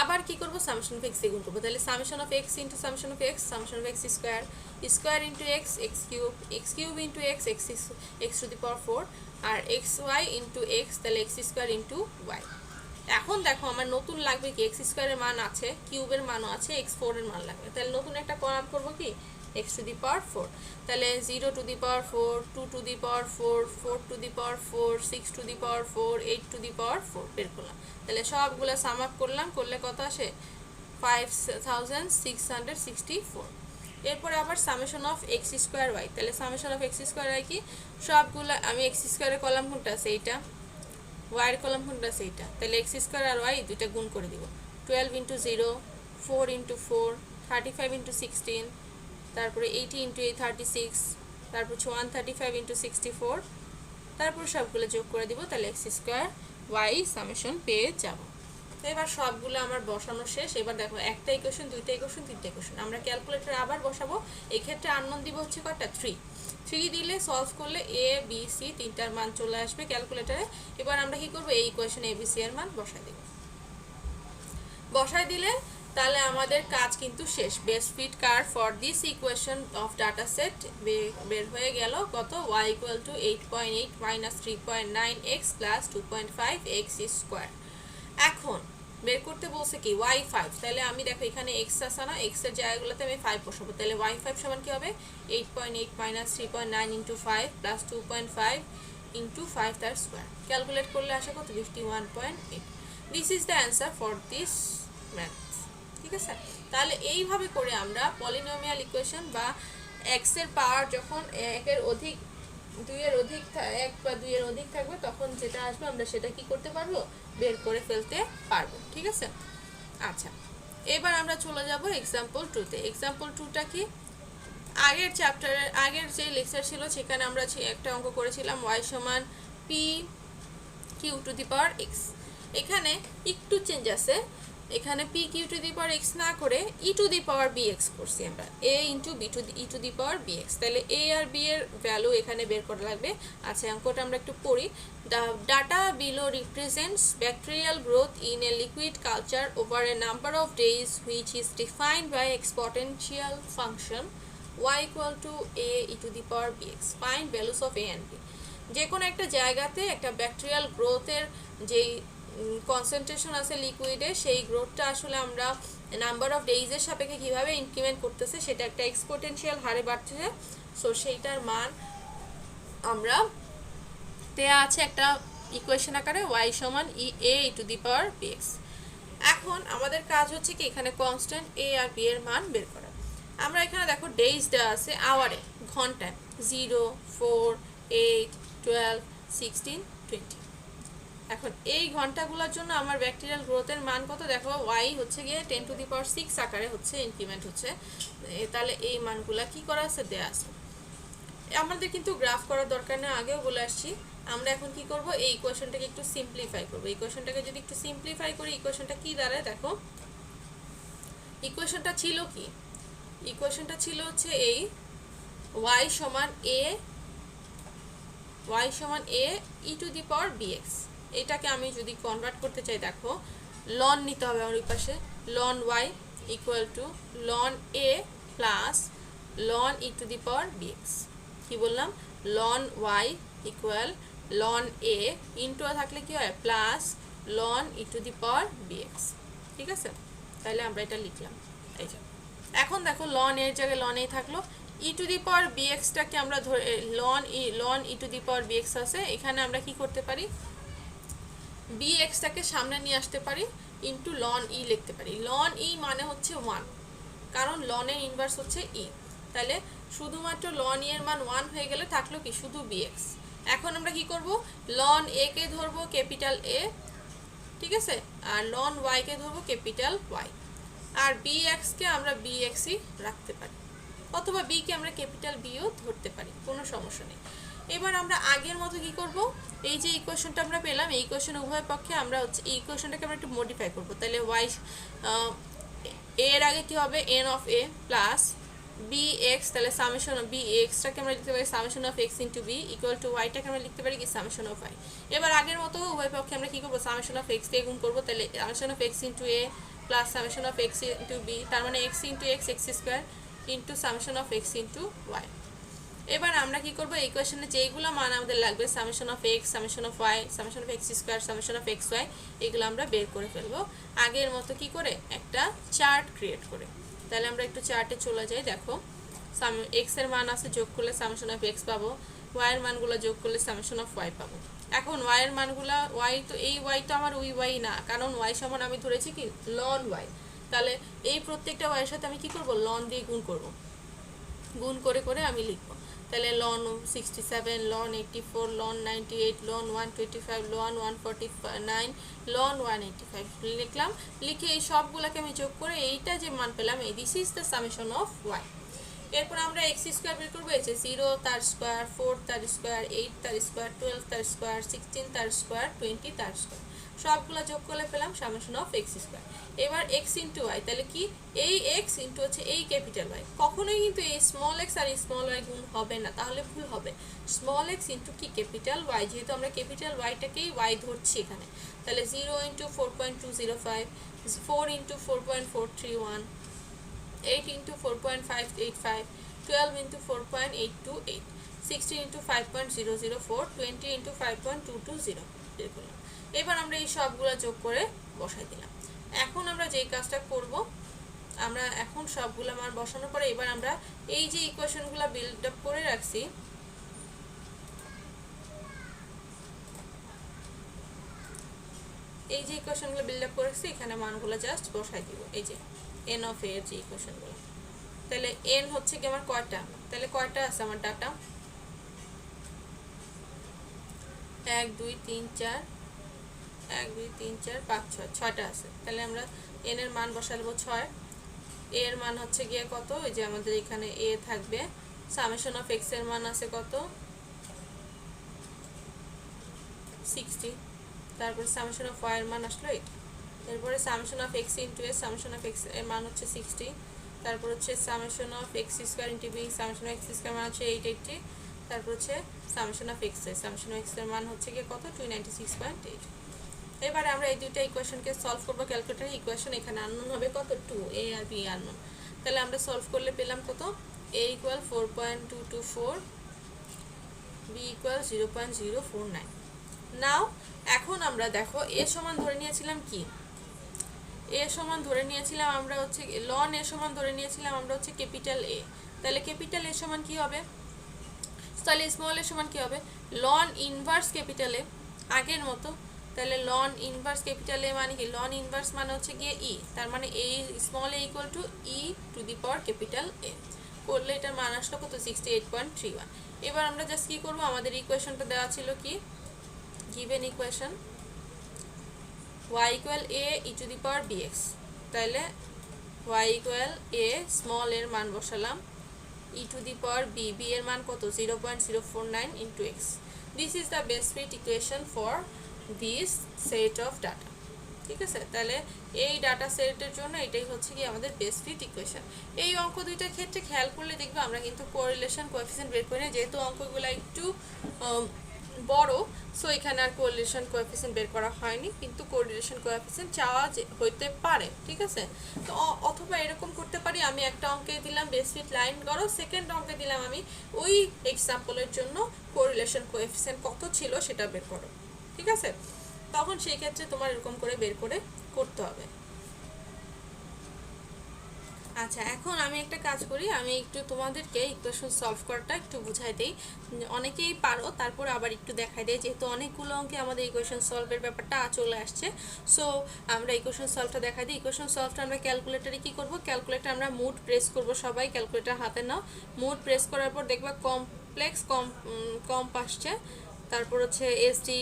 আবার কি করব, সামেশন অফ এক্স গুণ করব, তাহলে summation of x into summation of x, summation of x square, square into x, x cube into x, x to the power 4, আর এক্স ওয়াই ইন্টু এক্স, তাহলে এক্স স্কোয়ার ইন্টু ওয়াই। এখন দেখো আমার নতুন লাগবে কি, এক্স স্কোয়ারের মান আছে, কিউবের মানও আছে, x4 এর মান লাগবে, তাহলে নতুন একটা কলাম করব কি, x টু দি পাওয়ার 4, তাহলে 0 to the power 4, 2 to the power 4, 4 to the power 4, 6 to the power 4, 8 to the power 4 বের করলাম। তাহলে সবগুলো সাম আপ করলাম, করলে কত আসে, 5664। এরপরে আবার summation of x square y, তাহলে summation of x square y কি, সবগুলো আমি এক্স স্কোয়ারের কলাম কোনটা আছে এইটা, ওয়াইয়ের কলাম কোনটা আছে এইটা, তাহলে এক্স স্কোয়ার আর ওয়াই দুইটা গুণ করে দিব, 12 ইন্টু 0, 4 ইন্টু 4, 35 ইন্টু 16, তারপরে 80 ইন্টু 8 36, তারপর 135 ইন্টু 64, তারপর সবগুলো যোগ করে দিব, তাহলে এক্স স্কোয়ার ওয়াই সামেশন পেয়ে যাব। তো এবার সবগুলো আমার বসানো শেষ। এবার দেখো একটা ইকুয়েশন, দুইটা ইকুয়েশন, তিনটা ইকুয়েশন, আমরা ক্যালকুলেটর আবার বসাবো। এই ক্ষেত্রে আননোন দিব হচ্ছে কয়টা, 3 দিলে সলভ করলে এ বি সি তিনটার মান চলে আসবে ক্যালকুলেটরে। এবার আমরা কি করব, এই ইকুয়েশনে এ বি সি এর মান বসাই দেব, বসাই দিলে তাহলে আমাদের কাজ কিন্তু শেষ। Best fit curve for this equation of data set বের হয়ে গেল কত, y equal to 8.8 minus 3.9x plus 2.5x square. এখন বের করতে বলছে কি y5, তাহলে আমি দেখো এখানে x আছে না, x এর জায়গাগুলোতে আমি 5 বসাবো, তাহলে y5 সমান কি হবে, 8.8 মাইনাস 3.9 ইন্টু 5 প্লাস 2.5 ইন্টু 5 তার স্কোয়ার, ক্যালকুলেট করলে আসে কত, 51.8। This is the answer for this math. ঠিক আছে। তাহলে এইভাবে করে আমরা পলিনোমিয়াল ইকুয়েশন বা এক্স এর পাওয়ার যখন একের অধিক দুইয়ের অধিক এক বা দুইয়ের অধিক থাকবে তখন যেটা আসবে আমরা সেটা কি করতে পারবো, বের করে ফেলতে পারবো। ঠিক আছে। আচ্ছা, এবার আমরা চলে যাব এক্সাম্পল 2 তে। এক্সাম্পল 2টা কি, আগের চ্যাপ্টারের আগের যে লেকচার ছিল সেখানে আমরা একটা অঙ্ক করেছিলাম y সমান p q to the power x. এখানে একটু চেঞ্জ আছে, এখানে p q to the power x না করে e to the power b x করছি আমরা, a into b to e to the power b x. তাহলে এ আর বি এর ভ্যালু এখানে বের করা লাগবে। আচ্ছা, অঙ্কটা আমরা একটু পড়ি। The data below represents bacterial growth in a liquid culture over a number of days which is defined by exponential function y equal to a e to the power bx. Find values of a and b. যে কোনো একটা জায়গাতে একটা bacterial গ্রোথের যেই concentration আছে লিকুইডে, সেই গ্রোথটা আসলে আমরা নাম্বার অফ ডেইজের সাপেক্ষে কীভাবে ইনক্রিমেন্ট করতেছে, সেটা একটা এক্সপোনেনশিয়াল হারে বাড়তেছে। সো সেইটার মান আমরা দেয়া আছে একটা ইকুয়েশন আকারে y সমান a e to the power bx। এখন আমাদের কাজ হচ্ছে কি এখানে কনস্ট্যান্ট a আর b এর মান বের করা। আমরা এখানে দেখো ডেজ দেওয়া আছে আওয়ারে, ঘন্টায় 0, 4, 8, 12, 16, 20। এখন এই ঘন্টাগুলোর জন্য আমার ব্যাকটেরিয়াল গ্রোথের মান কত দেখো, y হচ্ছে গিয়ে 10 টু দি পাওয়ার 6 আকারে হচ্ছে ইনক্রিমেন্ট হচ্ছে। তাহলে এই মানগুলা কি করা আছে, দেয়া আছে। আমাদের কিন্তু গ্রাফ করার দরকার নেই, আগেও বলে আসছি। আমরা এখন কি করব, এই ইকুয়েশনটাকে একটু সিম্পলিফাই করব। ইকুয়েশনটাকে যদি একটু সিম্পলিফাই করি, ইকুয়েশনটা কি দাঁড়ায় দেখো। ইকুয়েশনটা ছিল কি, ইকুয়েশনটা ছিল হচ্ছে এই y সমান a e to the power bx। এটাকে আমি যদি কনভার্ট করতে চাই দেখো, লন নিতে হবে আমার ওই পাশে, ln y equal to ln a plus ln e to the power bx। কি বললাম, ln y equal ln a into থাকলে কি হয় plus ln e to the power bx। ঠিক আছে, তাহলে আমরা এটা লিখলাম। এই যে এখন দেখো লন এর জায়গায় লন এ থাকলো, ই টু দি পাওয়ার বিএক্সটাকে আমরা ধরে ln e to the power b x আছে, এখানে আমরা কি করতে পারি, বিএক্সটাকে সামনে নিয়ে আসতে পারি, ইন্টু লন ই লিখতে পারি। লন ই মানে হচ্ছে 1, কারণ লনের ইনভার্স হচ্ছে ই। তাহলে শুধুমাত্র লন ই এর মান 1 হয়ে গেলে থাকলো কি শুধু বিএক্স। এখন আমরা কি করব, লন এ কে ধরবো ক্যাপিটাল এ, ঠিক আছে, আর লন ওয়াই কে ধরবো ক্যাপিটাল ওয়াই, আর bx কে আমরা bxই রাখতে পারি, অথবা b কে আমরা ক্যাপিটাল bও ধরতে পারি, কোনো সমস্যা নেই। এবার আমরা আগের মতো কি করব, এই যে ইকুয়েশনটা আমরা পেলাম, এই ইকুয়েশন উভয় পক্ষে আমরা হচ্ছে এই ইকুয়েশনটাকে আমরা একটু মডিফাই করব। তাহলে y এর আগে কি হবে, n of a plus bx, তাহলে সামেশন অফ bxটাকে আমরা লিখতে পারি summation of x into b equal to y-টাকে আমরা লিখতে পারি কি সামেশন অফ y। এবার আগের মতো উভয় পক্ষে আমরা কি করব, সামেশন অফ x দিয়ে গুণ করব। তাহলে summation of x into a plus summation of x into b, তার মানে x into x x square into summation of x into y। এবার আমরা কি করব, এই ইকুয়েশনে যেইগুলো মান আমাদের লাগবে summation of x, summation of y, summation of x square, summation of xy, এগুলো আমরা বের করে ফেলবো আগের মতো কি করে, একটা চার্ট ক্রিয়েট করে। তাহলে আমরা একটু চার্টে চলে যাই। দেখো x এর মান আছে, যোগ করলে সামেশন অফ x পাবো, y এর মানগুলো যোগ করলে সামেশন অফ y পাবো। এখন y এর মানগুলো, y তো এই y তো আমার ওই y না, কারণ y সমান আমি ধরেছি কি লন y। তাহলে এই প্রত্যেকটা y এর সাথে আমি কি করব, লন দিয়ে গুণ করব, গুণ করে করে আমি লিখবো। তাহলে ln 67, ln 84, ln 98, ln 125, ln 149, ln 185 লিখলাম। লিখে এই সবগুলোকে আমি যোগ করে এইটা যে মান পেলাম, এই this is the summation of y। এরপর আমরা x স্কয়ার বের করবো, এই যে 0 তার স্কয়ার, 4 তার স্কয়ার, 8 তার স্কয়ার, 12 তার স্কয়ার, 16 তার স্কয়ার, 20 তার স্কয়ার, সবগুলো যোগ করে পেলাম সামেশন অফ x স্কয়ার। এবার x ইনটু y, তাহলে কি এই x ইনটু হচ্ছে এই ক্যাপিটাল y। কখনোই কিন্তু এই স্মল x আর এই স্মল y গুণ হবে না, তাহলে ভুল হবে। স্মল x ইনটু কি ক্যাপিটাল y, যেহেতু আমরা ক্যাপিটাল y-টাকেই y ধরছি এখানে। তাহলে 0 into 4.205, 4 into 4.431, 8 into 4.585, 12 into 4.828, 16 into 5.004, 20 into 5.220 বের করলাম। এবার আমরা এই সবগুলো যোগ করে বসাই দিলাম। এখন আমরা যেই কাজটা করব, আমরা এখন সবগুলো মান বসানোর পরে এবার আমরা এই যে ইকুয়েশনগুলো বিল্ড আপ করে রাখছি, এই যে ইকুয়েশনগুলো বিল্ড আপ করেছি, এখানে মানগুলো জাস্ট বসাই দিব। এই যে এন অফ এর যে ইকুয়েশনগুলো। তাহলে এন হচ্ছে কি আমার কয়টা, তাহলে কয়টা আছে আমার ডাটা, 1 2 3 4 1 2 3 4 5 6, 6টা আছে। তাহলে আমরা এন এর মান বসাবো 6, এ এর মান হচ্ছে গিয়ে কত, ওই যে আমাদের এখানে এ থাকবে, সামেশন অফ এক্স এর মান আছে কত 60, তারপর সামেশন অফ ওয়াই এর মান আসলো 8, এরপরে summation of x into a, summation of x এর মান হচ্ছে 60, তারপর হচ্ছে summation of x square into b, summation of x square মান হচ্ছে 880, তারপর হচ্ছে summation of x a, summation of x এর মান হচ্ছে গিয়ে কত 296.8। এবারে আমরা এই দুইটা ইকুয়েশনকে সলভ করবো ক্যালকুলেটরে। ইকুয়েশন এখানে আননোন হবে কত 2, এ আর বি আননোন। তাহলে আমরা সলভ করলে পেলাম কত, এ ইকুয়াল 4.224, বি ইকুয়াল 0.049। নাও এখন আমরা দেখো এ সমান ধরে নিয়েছিলাম কি, এ সমান ধরে নিয়েছিলাম আমরা হচ্ছে লন এ সমান ধরে নিয়েছিলাম আমরা হচ্ছে ক্যাপিটাল এ। তাহলে ক্যাপিটাল এ সমান কি হবে, তাহলে স্মল এ সমান কি হবে, লন ইনভার্স ক্যাপিটাল এ, আগের মতো। তাহলে লন ইনভার্স ক্যাপিটাল এ মানে কি, লন ইনভার্স মানে হচ্ছে গিয়ে ই, তার মানে a small a equal to e to the power capital a, করলে এটার মান আসলো কত 68.31। এবার আমরা জাস্ট কি করবো, আমাদের ইকুয়েশনটা দেওয়া ছিল কি, given equation y equal a e to the power bx, তাহলে y equal a স্মল এর মান বসালাম, e to the power b, b এর মান কত 0.049 into x. This is the best fit equation for this set of data. ঠিক আছে, তাহলে এই ডাটা সেটের জন্য এটাই হচ্ছে কি আমাদের বেস্ট ফিট ইকুয়েশন। এই অঙ্ক দুইটার ক্ষেত্রে খেয়াল করলে দেখবে আমরা কিন্তু কোরিলেশন কোএফিসিয়েন্ট বের করি না, যেহেতু অঙ্কগুলো একটু বড়, সো এখানে আর কোরিলেশন কোএফিসিয়েন্ট বের করা হয়নি, কিন্তু কোরিলেশন কোএফিসিয়েন্ট চাওয়া হইতে পারে। ঠিক আছে, তো অথবা এরকম করতে পারি, আমি একটা অঙ্কে দিলাম বেস্ট ফিট লাইন করো, সেকেন্ড অঙ্কে দিলাম আমি ওই এক্সাম্পলের জন্য কোরিলেশন কোএফিসিয়েন্ট কত ছিল সেটা বের করো। ঠিক আছে, তখন সেই ক্ষেত্রে তোমার এরকম করে বের করে করতে হবে। আচ্ছা, এখন আমি একটা কাজ করি, আমি একটু তোমাদেরকে ইকুয়েশন সলভ করাটা একটু বুঝাই দিই। অনেকেই পারো, তারপর আবার একটু দেখাই দেয়, যেহেতু অনেকগুলো অঙ্কে আমাদের ইকুয়েশন সলভের ব্যাপারটা চলে আসছে। সো আমরা ইকুয়েশন সলভটা দেখাই দিই। ইকুয়েশন সলভটা আমরা ক্যালকুলেটারে কি করব, ক্যালকুলেটার আমরা মোড প্রেস করব, সবাই ক্যালকুলেটার হাতে নাও। মোড প্রেস করার পর দেখবা কমপ্লেক্স কম আসছে, তারপর হচ্ছে এসডি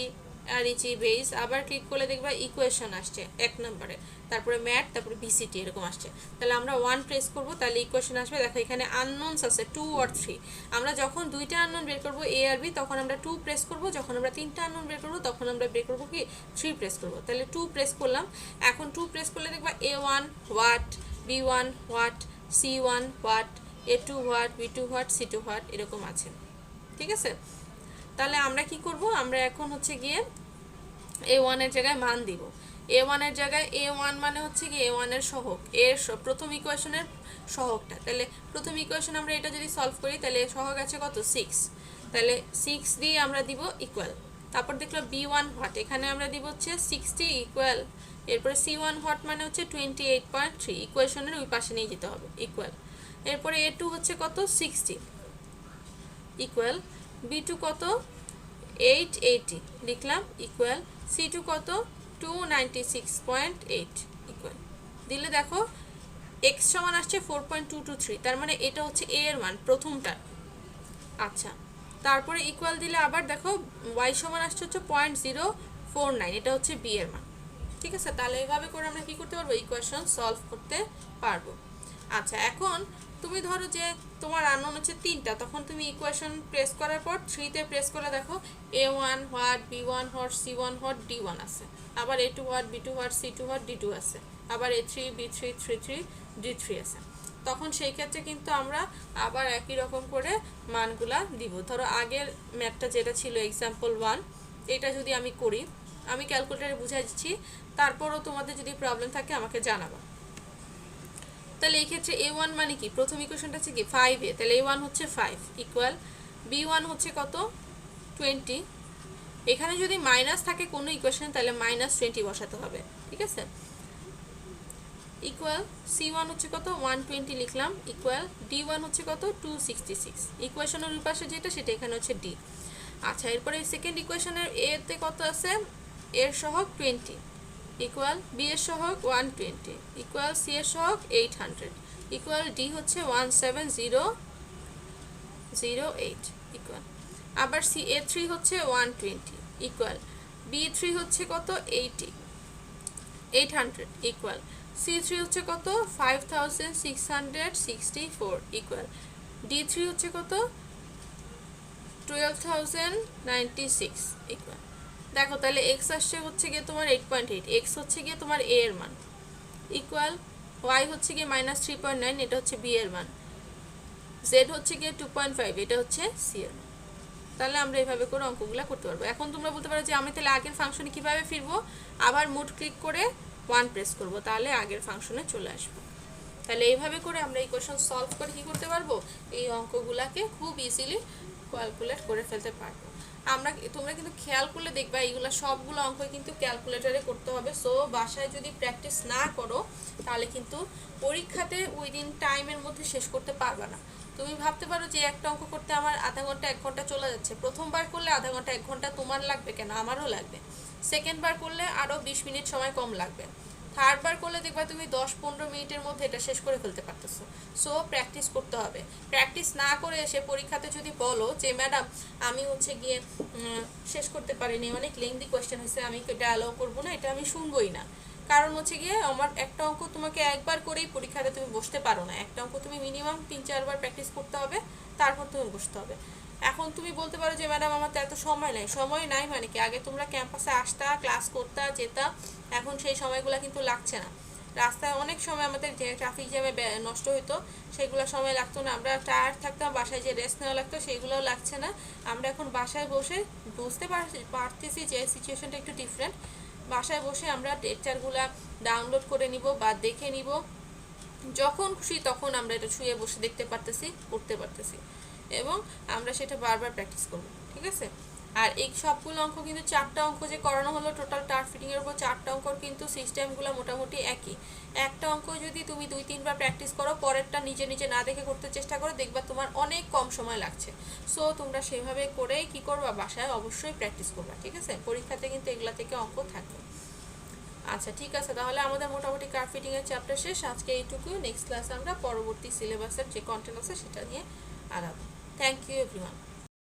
আর ইচি বেস, আবার ক্লিক করলে দেখবা ইকুয়েশন আসছে 1 নম্বরে, তারপরে ম্যাথ, তারপরে বিসিটি এরকম আসছে। তাহলে আমরা 1 প্রেস করব, তাহলে ইকুয়েশন আসবে। দেখো এখানে আননোনস আছে 2 আর 3। আমরা যখন দুইটা আননোন বের করব এ আর বি, তখন আমরা 2 প্রেস করব, যখন আমরা তিনটা আননোন বের করব তখন আমরা বের করব কি 3 প্রেস করব। তাহলে 2 প্রেস করলাম, এখন 2 প্রেস করলে দেখবা a1 what, b1 what, c1 what, a2 what, b2 what, c2 what এরকম আছে। ঠিক আছে, তাহলে আমরা কি করব, আমরা এখন হচ্ছে গিয়ে a1 এর জায়গায় মান দিব। a1 এর জায়গায় a1 মানে হচ্ছে কি a1 এর সহগ, এর প্রথম ইকুয়েশনের সহগটা। তাহলে প্রথম ইকুয়েশন আমরা এটা যদি সলভ করি, তাহলে সহগ আছে কত 6, তাহলে 6 দিয়ে আমরা দিব ইকুয়াল। তারপর দেখলো b1 হোয়াট, এখানে আমরা দিব হচ্ছে 60 ইকুয়াল, এরপরে c1 হোয়াট মানে হচ্ছে 28.3, ইকুয়েশনের ওই পাশে নিয়ে যেতে হবে ইকুয়াল। এরপরে a2 হচ্ছে কত 60 ইকুয়াল, b2 কত 880 লিখলাম ইকুয়াল, c2 কত 296.8 ইকুয়াল। দিলে দেখো x সমান আসছে 4.223, তার মানে এটা হচ্ছে a এর মান প্রথমটা। আচ্ছা, তারপরে ইকুয়াল দিলে আবার দেখো y সমান আসছে হচ্ছে 0.049, এটা হচ্ছে b এর মান। ঠিক আছে, তাহলে এইভাবে করে আমরা কি করতে পারবো, ইকুয়েশন সলভ করতে পারবো। আচ্ছা, এখন তুমি ধরো যে তোমার আননোন হচ্ছে 3টা, তখন তুমি ইকুয়েশন প্রেস করার পর 3তে প্রেস করে দেখো a1 what, b1 what, c1 what, d1 আছে, আবার a2 what, b2 what, c2 what, d2 আছে, আবার a3 b3 c3 d3 আছে। তখন সেই ক্ষেত্রে কিন্তু আমরা আবার একই রকম করে মানগুলা দিব। ধরো আগের ম্যাথটা যেটা ছিল এক্সাম্পল 1, এটা যদি আমি করি, আমি ক্যালকুলেটারে বুঝাই দিচ্ছি, তারপরও তোমাদের যদি প্রবলেম থাকে আমাকে জানাবা। তাহলে এই ক্ষেত্রে a1 মানে কি, প্রথম ইকুয়েশনটা হচ্ছে কি 5a, তাহলে a1 হচ্ছে 5 ইকুয়াল, b1 হচ্ছে কত 20, এখানে যদি মাইনাস থাকে কোনো ইকুয়েশন তাহলে -20 বসাতে হবে। ঠিক আছে, ইকুয়াল c1 হচ্ছে কত 120 লিখলাম ইকুয়াল, d1 হচ্ছে কত 266, ইকুয়েশনের ওই পাশে যেটা সেটা এখানে হচ্ছে d। আচ্ছা, এরপরে সেকেন্ড ইকুয়েশনের এতে কত আছে, এর সহগ 20 ইকুয়াল বি এর সহগ 120 ইকুয়াল সি এর সহগ 800 ইকুয়াল ডি হচ্ছে 17008 ইকুয়াল আবার সি এ 3 হচ্ছে 120 ইকুয়াল বি 3 হচ্ছে কত 800 ইকুয়াল সি 3 হচ্ছে কত 5664 ইকুয়াল ডি 3 হচ্ছে কত 12096 ইকুয়াল দেখো তাহলে এক্স আসছে হচ্ছে গিয়ে তোমার 8.8 এক্স হচ্ছে গিয়ে তোমার এ এর মান ইকুয়াল ওয়াই হচ্ছে গিয়ে -3.9 এটা হচ্ছে বি এর মান জেড হচ্ছে গিয়ে 2.5 এটা হচ্ছে সি এর মান তাহলে আমরা এইভাবে করে অঙ্কগুলো করতে পারবো এখন তোমরা বলতে পারো যে আমি তাহলে আগের ফাংশনে কিভাবে ফিরবো আবার মোড ক্লিক করে 1 প্রেস করব তাহলে আগের ফাংশনে চলে আসবো তাহলে এইভাবে করে আমরা ইকুয়েশন সলভ করে কি করতে পারবো এই অঙ্কগুলোকে খুব ইজিলি ক্যালকুলেট করে ফেলতে পারবো তোমরা কিন্তু খেয়াল করলে দেখবা এইগুলা সবগুলো অঙ্ক কিন্তু ক্যালকুলেটরে করতে হবে সো বাসায় যদি প্র্যাকটিস না করো তাহলে কিন্তু পরীক্ষাতে উইদিন টাইমের মধ্যে শেষ করতে পারবে না তুমি ভাবতে পারো যে একটা অঙ্ক করতে আমার আধা ঘন্টা 1 ঘন্টা চলে যাচ্ছে প্রথমবার করলে আধা ঘন্টা 1 ঘন্টা তোমার লাগবে কেন আমারও লাগবে সেকেন্ড বার করলে আরও 20 মিনিট সময় কম লাগবে থার্ড বার করলে দেখবা তুমি 10-15 মিনিটের মধ্যে এটা শেষ করে ফেলতে পারতেছো সো প্র্যাকটিস করতে হবে প্র্যাকটিস না করে এসে পরীক্ষাতে যদি বলো যে ম্যাডাম আমি হচ্ছে গিয়ে শেষ করতে পারিনি অনেক লেংদি কোয়েশ্চেন হয়েছে আমি এটা অ্যালাউ করবো না এটা আমি শুনবই না কারণ হচ্ছে গিয়ে আমার একটা অঙ্ক তোমাকে একবার করেই পরীক্ষাতে তুমি বসতে পারো না একটা অঙ্ক তুমি মিনিমাম 3-4 বার প্র্যাকটিস করতে হবে তারপর তুমি বসতে হবে এখন তুমি বলতে পারো যে ম্যাডাম আমার তো এত সময় নাই মানে কি আগে তোমরা ক্যাম্পাসে আসতা ক্লাস করতা যেতা এখন সেই সময়গুলো কিন্তু লাগছে না রাস্তায় অনেক সময় আমাদের যে ট্রাফিক জ্যামে নষ্ট হতো সেগুলো সময় লাগতো না আমরা টায়ার্ড থাকতাম বাসায় যে রেস্ট নেওয়া লাগতো সেগুলোও লাগছে না আমরা এখন বাসায় বসে বুঝতে পারতেছি যে সিচুয়েশনটা একটু ডিফারেন্ট বাসায় বসে আমরা লেকচারগুলো ডাউনলোড করে নিব বা দেখে নিব যখন খুশি তখন আমরা এটা শুয়ে বসে দেখতে পারতেছি পড়তে পারতেছি এবং আমরা সেটা বারবার প্র্যাকটিস করব ঠিক আছে আর এই সবগুলো অঙ্ক কিন্তু 4টা অঙ্ক যে করানো হলো টোটাল টার্ফ ফিটিং এর উপর 4টা অঙ্কর কিন্তু সিস্টেমগুলো মোটামুটি একই একটা অঙ্ক যদি তুমি 2-3 বার প্র্যাকটিস করো পরেরটা নিজে নিজে না দেখে করতে চেষ্টা করো দেখবা তোমার অনেক কম সময় লাগছে সো তোমরা সেভাবে করেই কি করবা বাসায় অবশ্যই প্র্যাকটিস করবা ঠিক আছে পরীক্ষাতে কিন্তু এগুলা থেকে অঙ্ক থাকবে আচ্ছা ঠিক আছে তাহলে আমাদের মোটামুটি কার্ভ ফিটিং এর চ্যাপ্টার শেষ আজকে এইটুকু নেক্সট ক্লাসে আমরা পরবর্তী সিলেবাসের যে কন্টেন্ট আছে সেটা নিয়ে আগাবো থ্যাংক ইউ এভরিওয়ান